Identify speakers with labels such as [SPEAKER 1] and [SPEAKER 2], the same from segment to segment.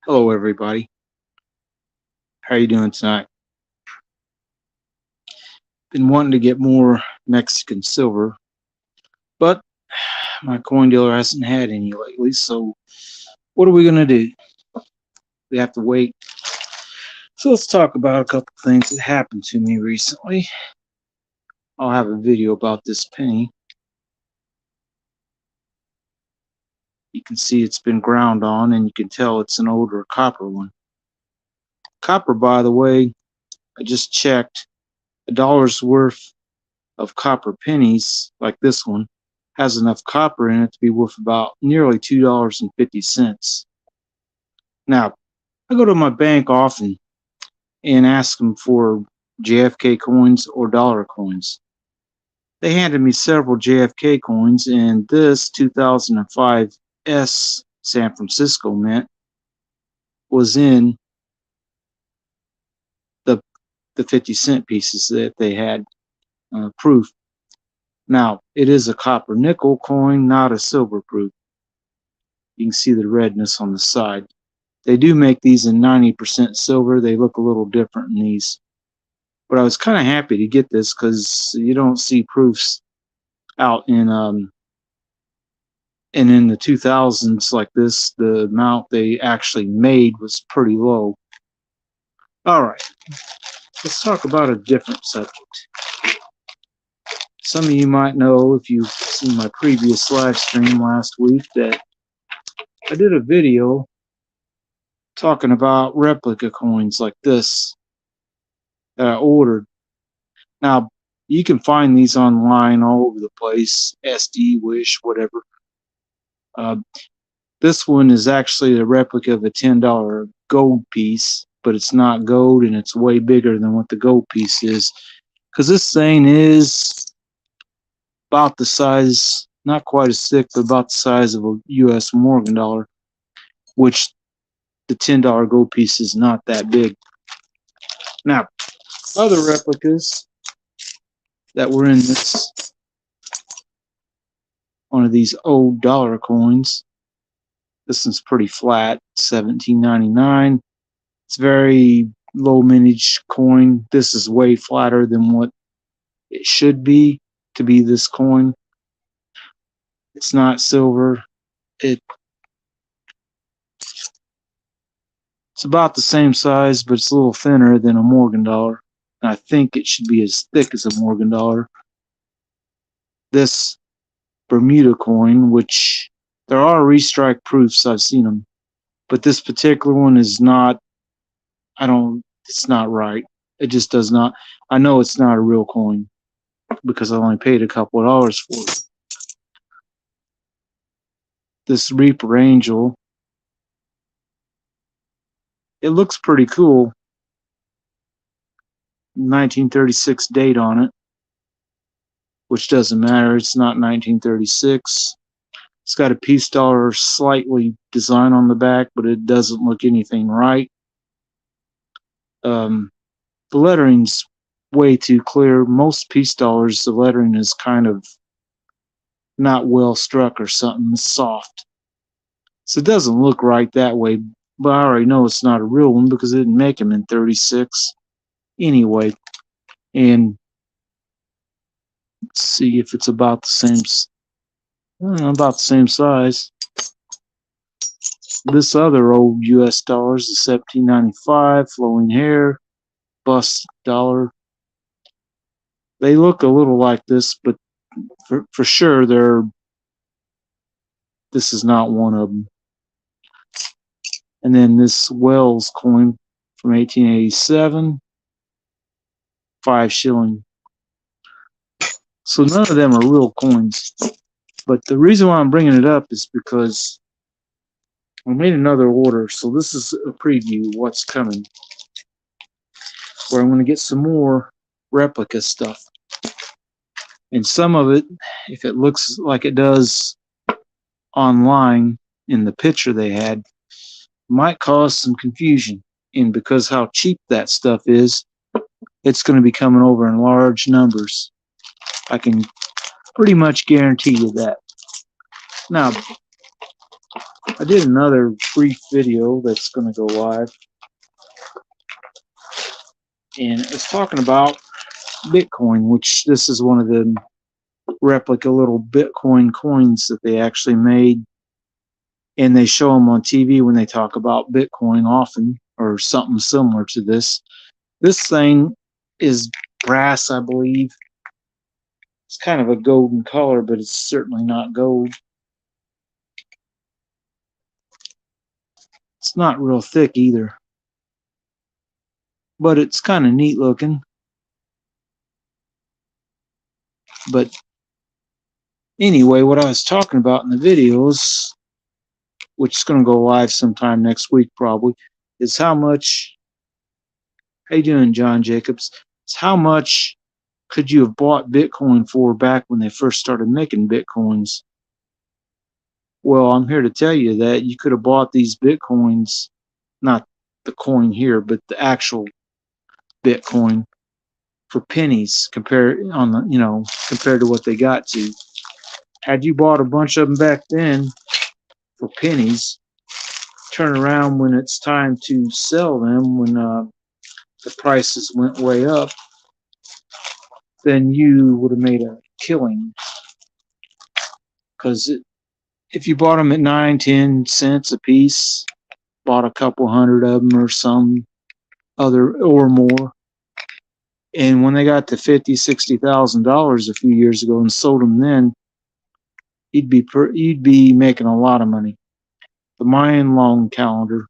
[SPEAKER 1] Hello everybody. How are you doing tonight? Been wanting to get more Mexican silver, but my coin dealer hasn't had any lately, so what are we gonna do? We have to wait. So let's talk about a couple things that happened to me recently. I'll have a video about this penny. You can see it's been ground on and you can tell it's an older copper one. Copper, by the way, I just checked, $1's worth of copper pennies like this one has enough copper in it to be worth about nearly $2.50. Now, I go to my bank often and ask them for JFK coins or dollar coins. They handed me several JFK coins, and this 2005 S San Francisco Mint was in the 50-cent pieces that they had proof. Now, it is a copper nickel coin, not a silver proof. You can see the redness on the side. They do make these in 90% silver. They look a little different in these. But I was kind of happy to get this because you don't see proofs out in and in the 2000s like this. The amount they actually made was pretty low. All right, let's talk about a different subject. Some of you might know, if you've seen my previous live stream last week, that I did a video talking about replica coins like this that I ordered. Now, you can find these online all over the place, SD, Wish, whatever. This one is actually a replica of a $10 gold piece, but it's not gold and it's way bigger than what the gold piece is. Because this thing is about the size, not quite as thick, but about the size of a US Morgan dollar, which the $10 gold piece is not that big. Now, other replicas that were in this, one of these old dollar coins. This one's pretty flat, $17.99. It's very low mintage coin. This is way flatter than what it should be to be this coin. It's not silver. It's about the same size, but it's a little thinner than a Morgan dollar. And I think it should be as thick as a Morgan dollar. This Bermuda coin, which there are restrike proofs, I've seen them, but this particular one is not, it's not right. It just does not. I know it's not a real coin because I only paid a couple of dollars for it. This Reaper Angel, it looks pretty cool. 1936 date on it, which doesn't matter. It's not 1936. It's got a peace dollar slightly design on the back, but it doesn't look anything right. The lettering's way too clear. Most peace dollars, the lettering is kind of not well struck or something. It's soft. So it doesn't look right that way, but I already know it's not a real one because they didn't make them in 36 anyway. And let's see if it's about the same size. This other old US dollar is the 1795 flowing hair bust dollar. They look a little like this, but for sure this is not one of them. And then this Wells coin from 1887, 5 shilling. So none of them are real coins. But the reason why I'm bringing it up is because I made another order. So this is a preview of what's coming, where I'm going to get some more replica stuff. And some of it, if it looks like it does online in the picture they had, might cause some confusion. And because how cheap that stuff is, it's going to be coming over in large numbers. I can pretty much guarantee you that. Now, I did another brief video that's going to go live, and it was talking about Bitcoin, which this is one of the replica little Bitcoin coins that they actually made, and they show them on TV when they talk about Bitcoin often, or something similar to this. This thing is brass, I believe. It's kind of a golden color, but it's certainly not gold. It's not real thick either, but it's kind of neat looking. But anyway, what I was talking about in the videos, which is going to go live sometime next week probably, is how much, how you doing, John Jacobs? It's how much could you have bought Bitcoin for back when they first started making Bitcoins? Well, I'm here to tell you that you could have bought these Bitcoins, not the coin here, but the actual Bitcoin, for pennies compared to what they got to. Had you bought a bunch of them back then for pennies, turn around when it's time to sell them, when the prices went way up, then you would have made a killing. Because if you bought them at 9, 10 cents a piece, bought a couple hundred of them or some other or more, and when they got to $50,000-$60,000 a few years ago and sold them then, you'd be making a lot of money. The Mayan long calendar.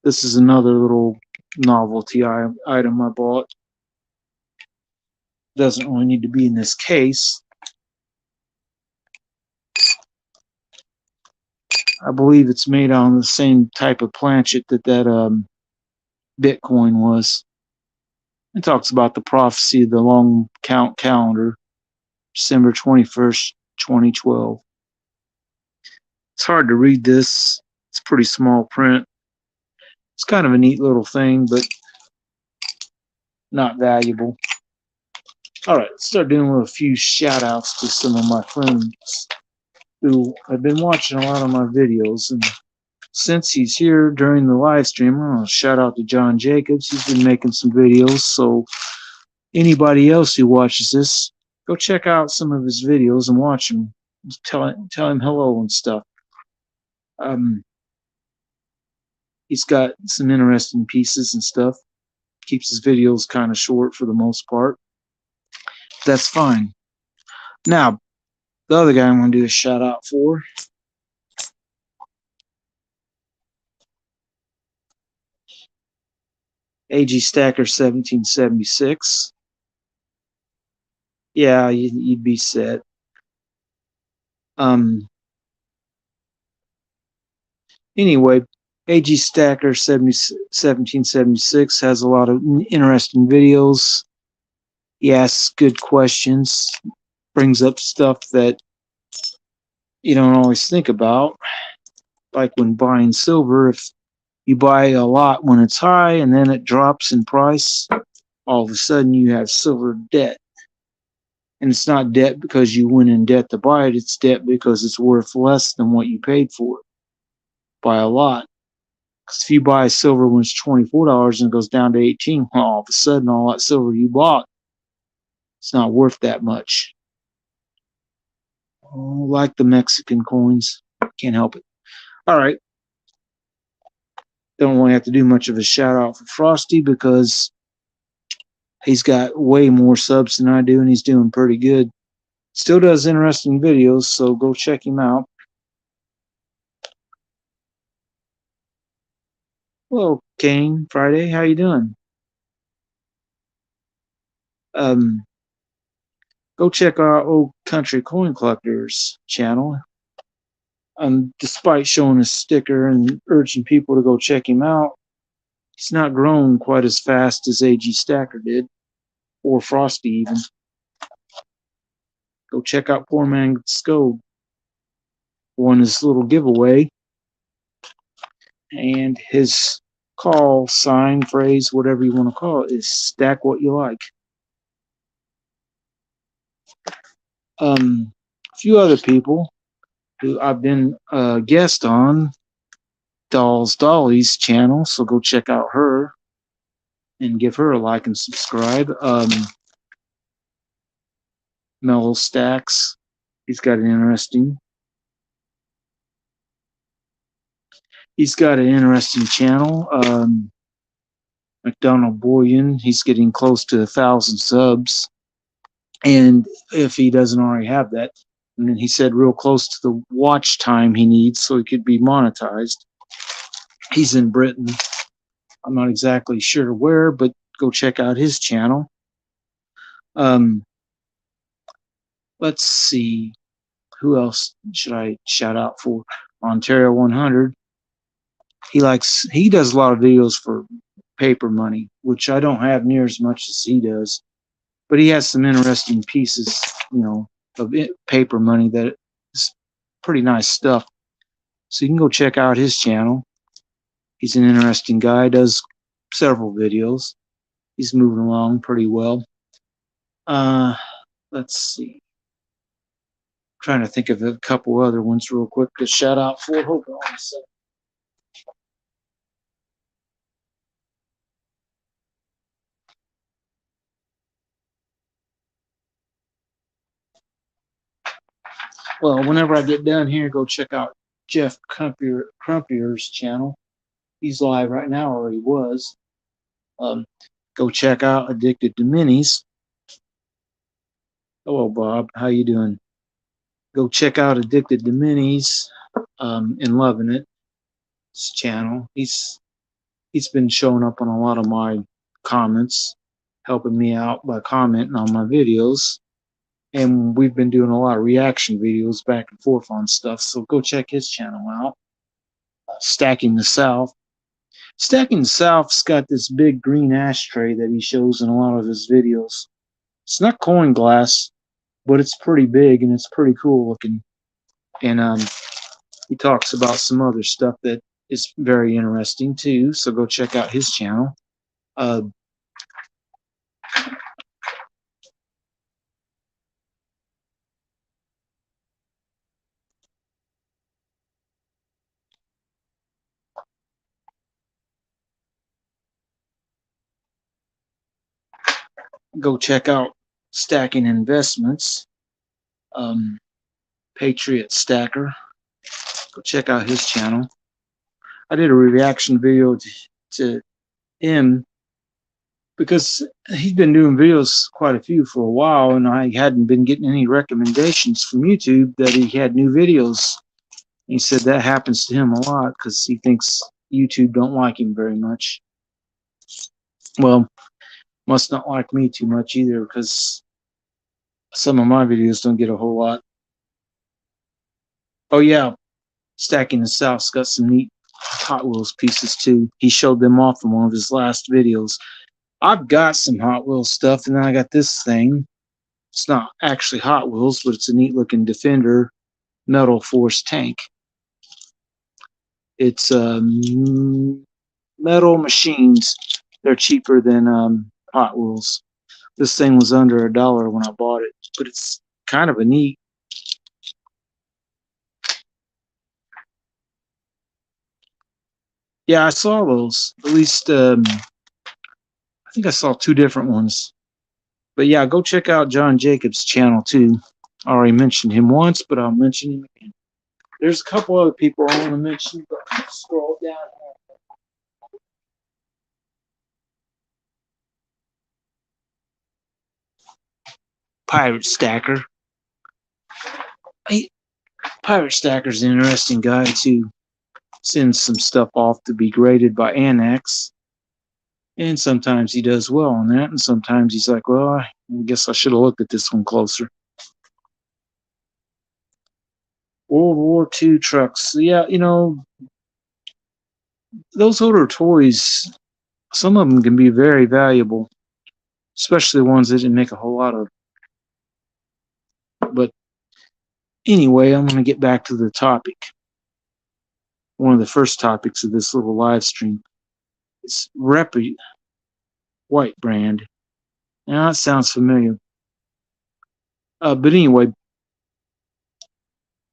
[SPEAKER 1] This is another little novelty item I bought. Doesn't really need to be in this case. I believe it's made on the same type of planchet that Bitcoin was. It talks about the prophecy of the long count calendar, December 21st, 2012. It's hard to read this. It's pretty small print. It's kind of a neat little thing, but not valuable. All right, let's start doing a few shout outs to some of my friends who have been watching a lot of my videos. And since he's here during the live stream, I'm going to shout out to John Jacobs. He's been making some videos. So anybody else who watches this, go check out some of his videos and watch him. Tell him hello and stuff. He's got some interesting pieces and stuff. Keeps his videos kind of short for the most part. That's fine. Now, the other guy I'm going to do a shout out for, AG Stacker 1776. Yeah, you'd be set. Anyway, AG Stacker 1776 has a lot of interesting videos. He asks good questions, brings up stuff that you don't always think about, like when buying silver. If you buy a lot when it's high and then it drops in price, all of a sudden you have silver debt. And it's not debt because you went in debt to buy it. It's debt because it's worth less than what you paid for it by a lot. Because if you buy silver when it's $24 and it goes down to $18, well, all of a sudden all that silver you bought, it's not worth that much. Oh, like the Mexican coins. Can't help it. All right. Don't really have to do much of a shout out for Frosty because he's got way more subs than I do and he's doing pretty good. Still does interesting videos, so go check him out. Hello, Kane Friday. How you doing? Go check our Old Country Coin Collectors channel. Despite showing a sticker and urging people to go check him out, he's not grown quite as fast as AG Stacker did, or Frosty even. Go check out Poor Man Scode. Won his little giveaway, and his call sign, phrase, whatever you want to call it, is stack what you like. A few other people who I've been a guest on, Dolly's channel, so go check out her and give her a like and subscribe. Mellow Stacks, he's got an interesting channel. McDonald Boyan, he's getting close to 1,000 subs, and if he doesn't already have that, and then he said real close to the watch time he needs so he could be monetized. He's in Britain. I'm not exactly sure where, but go check out his channel. Let's see, who else should I shout out for? Ontario 100. He does a lot of videos for paper money, which I don't have near as much as he does, but he has some interesting pieces, of paper money that is pretty nice stuff. So you can go check out his channel. He's an interesting guy, does several videos. He's moving along pretty well. Let's see. Trying to think of a couple other ones real quick to shout out for. Hold on a second. Well, whenever I get done here, go check out Jeff Crumpier's channel. He's live right now, or he was. Go check out Addicted to Minis. Hello, Bob. How you doing? Go check out Addicted to Minis and Loving It. His channel. He's been showing up on a lot of my comments, helping me out by commenting on my videos. And we've been doing a lot of reaction videos back and forth on stuff. So go check his channel out. Stacking the South. Stacking the South's got this big green ashtray that he shows in a lot of his videos. It's not coin glass, but it's pretty big and it's pretty cool looking. And he talks about some other stuff that is very interesting too. So go check out his channel. Go check out Stacking Investments, Patriot Stacker. Go check out his channel. I did a reaction video to him because he's been doing videos, quite a few, for a while, and I hadn't been getting any recommendations from YouTube that he had new videos. He said that happens to him a lot because he thinks YouTube don't like him very much. Well, must not like me too much either, because some of my videos don't get a whole lot. Oh yeah, Stacking the South's got some neat Hot Wheels pieces too. He showed them off in one of his last videos. I've got some Hot Wheels stuff, and then I got this thing. It's not actually Hot Wheels, but it's a neat looking Defender Metal Force tank. It's Metal Machines. They're cheaper than Hot Wheels. This thing was under $1 when I bought it, but it's kind of a neat. Yeah, I saw those. At least I think I saw 2 different ones. But yeah, go check out John Jacobs' channel too. I already mentioned him once, but I'll mention him again. There's a couple other people I want to mention, but I'll scroll down. Pirate Stacker. Pirate Stacker's an interesting guy too. Sends some stuff off to be graded by Annex. And sometimes he does well on that, and sometimes he's like, well, I guess I should have looked at this one closer. World War II trucks. Yeah, those older toys, some of them can be very valuable, especially the ones that didn't make a whole lot of. But anyway, I'm going to get back to the topic. One of the first topics of this little live stream. It's White brand. Now, that sounds familiar. But anyway,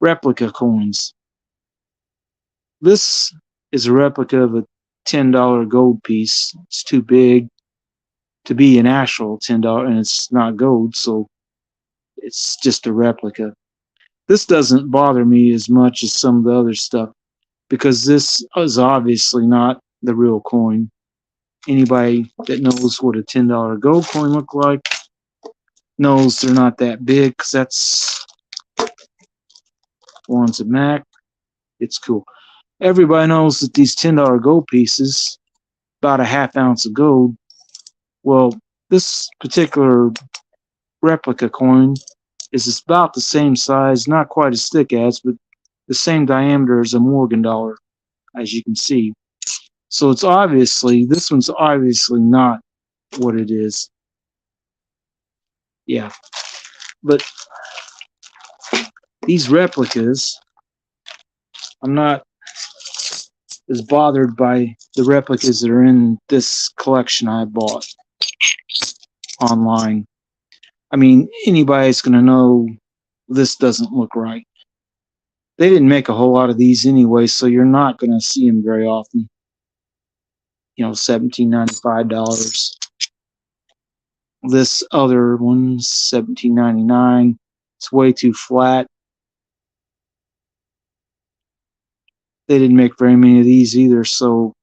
[SPEAKER 1] replica coins. This is a replica of a $10 gold piece. It's too big to be an actual $10, and it's not gold, so it's just a replica. This doesn't bother me as much as some of the other stuff because this is obviously not the real coin. Anybody that knows what a $10 gold coin look like knows they're not that big, because that's one's a Mac. It's cool. Everybody knows that these $10 gold pieces, about a half ounce of gold. Well, this particular replica coin is about the same size, not quite as thick as, but the same diameter as a Morgan dollar, as you can see. So it's obviously, this one's obviously not what it is. Yeah. But these replicas, I'm not as bothered by the replicas that are in this collection I bought online. I mean, anybody's going to know this doesn't look right. They didn't make a whole lot of these anyway, so you're not going to see them very often. You know, $17.95. This other one's $17.99. It's way too flat. They didn't make very many of these either, so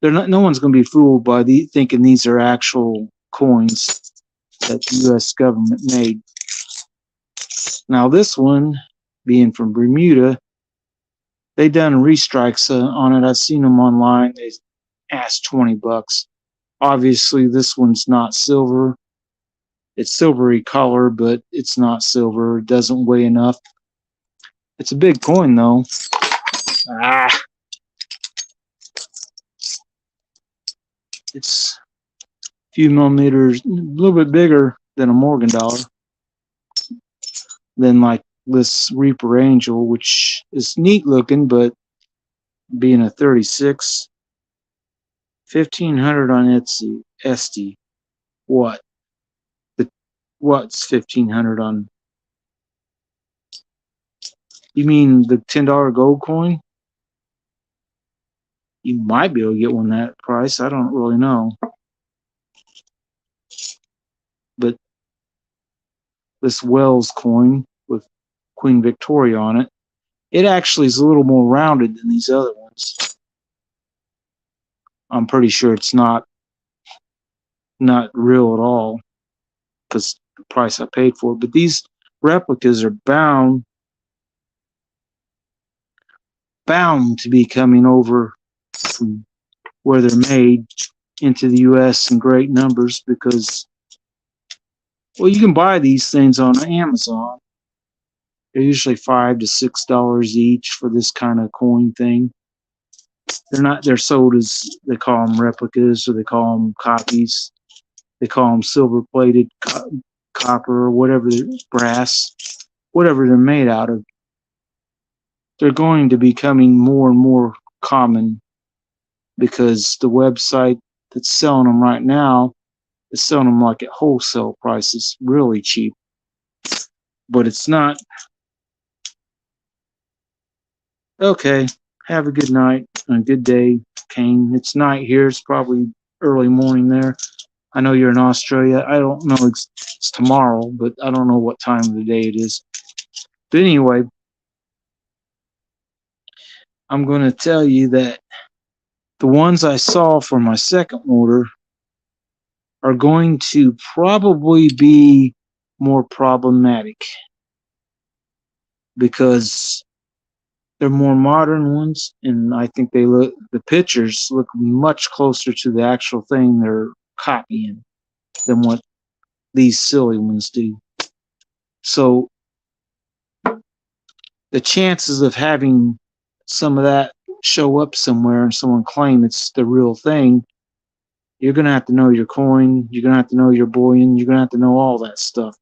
[SPEAKER 1] they're not. No one's going to be fooled by thinking these are actual coins that the U.S. government made. Now this one, being from Bermuda, they done restrikes on it. I've seen them online. They asked $20. Obviously, this one's not silver. It's silvery color, but it's not silver. It doesn't weigh enough. It's a big coin, though. It's a few millimeters, a little bit bigger than a Morgan dollar. Than like this Reaper Angel, which is neat looking, but being a 36, 1,500 on Etsy. Etsy. What? What's 1,500 on? You mean the $10 gold coin? You might be able to get one that price. I don't really know. But this Wells coin with Queen Victoria on it, it actually is a little more rounded than these other ones. I'm pretty sure it's not real at all because the price I paid for it. But these replicas are bound to be coming over from where they're made into the U.S. in great numbers because, well, you can buy these things on Amazon. They're usually $5 to $6 each for this kind of coin thing. They're sold as, they call them replicas, or they call them copies. They call them silver-plated copper or whatever, brass, whatever they're made out of. They're going to be becoming more and more common because the website that's selling them right now is selling them like at wholesale prices, really cheap. But it's not. Okay, have a good night and a good day, Kane. It's night here. It's probably early morning there. I know you're in Australia. I don't know. It's tomorrow, but I don't know what time of the day it is. But anyway, I'm going to tell you that the ones I saw for my second order are going to probably be more problematic because they're more modern ones, and I think the pictures look much closer to the actual thing they're copying than what these silly ones do. So the chances of having some of that show up somewhere and someone claim it's the real thing, you're going to have to know your coin, you're going to have to know your bullion, you're going to have to know all that stuff.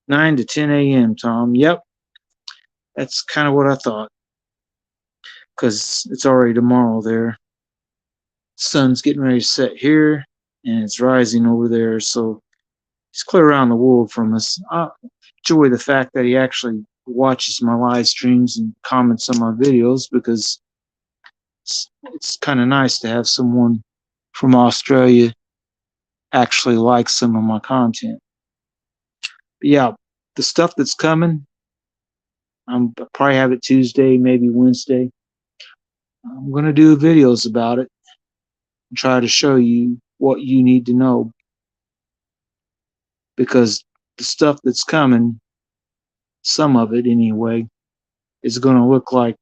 [SPEAKER 1] 9 to 10 a.m., Tom. Yep. That's kind of what I thought. Because it's already tomorrow there. Sun's getting ready to set here, and it's rising over there. So he's clear around the world from us. I enjoy the fact that he actually watches my live streams and comments on my videos, because it's kind of nice to have someone from Australia actually like some of my content. But yeah, the stuff that's coming, I'll probably have it Tuesday, maybe Wednesday. I'm going to do videos about it and try to show you what you need to know, because the stuff that's coming, some of it anyway, is going to look like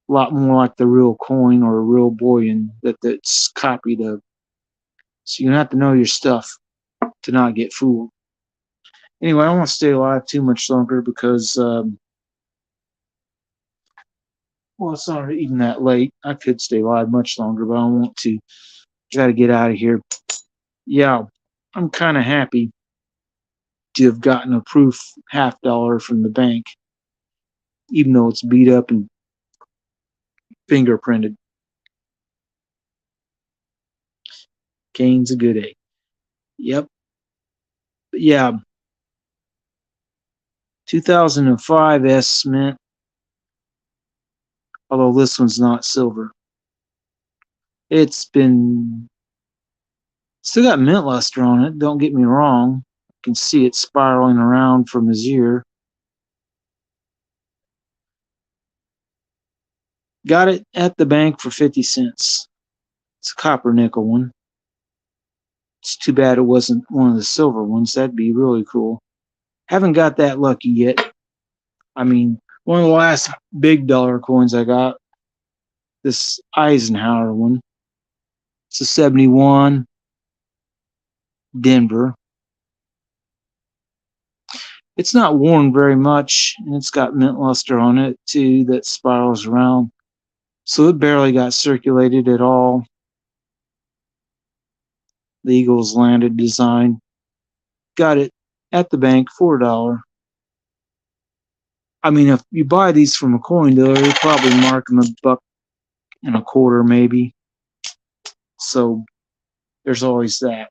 [SPEAKER 1] a lot more like the real coin or a real bullion that's copied of. So you have to know your stuff to not get fooled. Anyway, I don't want to stay alive too much longer because, well, it's not even that late. I could stay alive much longer, but I don't want to. Got to get out of here. Yeah, I'm kind of happy to have gotten a proof $half from the bank, even though it's beat up and fingerprinted. Cane's a good egg. Yep. But yeah, 2005 S Mint, although this one's not silver. It's been still got mint luster on it, don't get me wrong. You can see it spiraling around from his ear. Got it at the bank for 50 cents. It's a copper nickel one. It's too bad it wasn't one of the silver ones. That'd be really cool. Haven't got that lucky yet. I mean, one of the last big dollar coins I got, this Eisenhower one. It's a 71 Denver. It's not worn very much, and it's got mint luster on it too that spirals around. So it barely got circulated at all. The Eagles landed design. Got it at the bank for $1. I mean, if you buy these from a coin dealer, they probably mark them $1.25 maybe. So there's always that.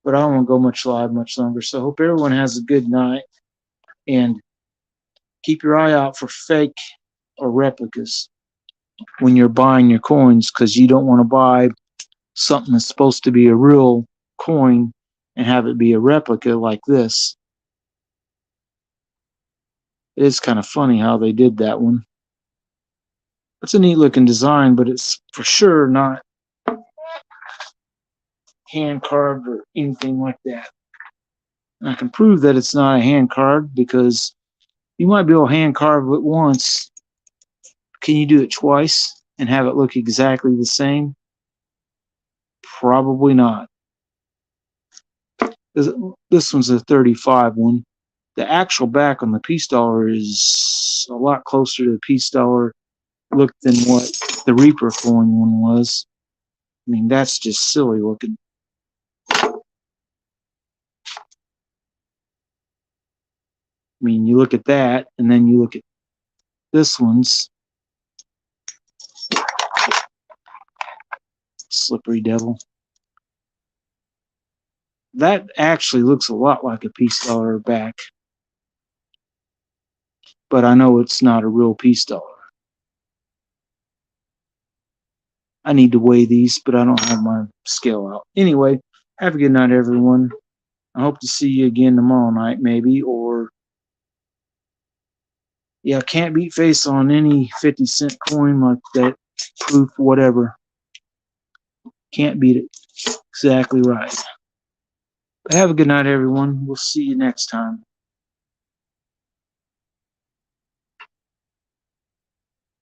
[SPEAKER 1] But I don't want to go much longer. So I hope everyone has a good night, and keep your eye out for fake or replicas when you're buying your coins, because you don't want to buy something that's supposed to be a real coin and have it be a replica like this. It is kind of funny how they did that one. It's a neat looking design, but it's for sure not hand carved or anything like that. And I can prove that it's not a hand carved, because you might be able to hand carve it once. Can you do it twice and have it look exactly the same? Probably not. This one's a 35 one. The actual back on the peace dollar is a lot closer to the peace dollar look than what the Reaper coin one was. I mean, that's just silly looking. I mean, you look at that, and then you look at this one's. Slippery devil. That actually looks a lot like a peace dollar back. But I know it's not a real peace dollar. I need to weigh these, but I don't have my scale out. Anyway, have a good night, everyone. I hope to see you again tomorrow night, maybe, or yeah, can't beat face on any 50-cent coin like that, proof, whatever. Can't beat it. Exactly right. But have a good night, everyone. We'll see you next time.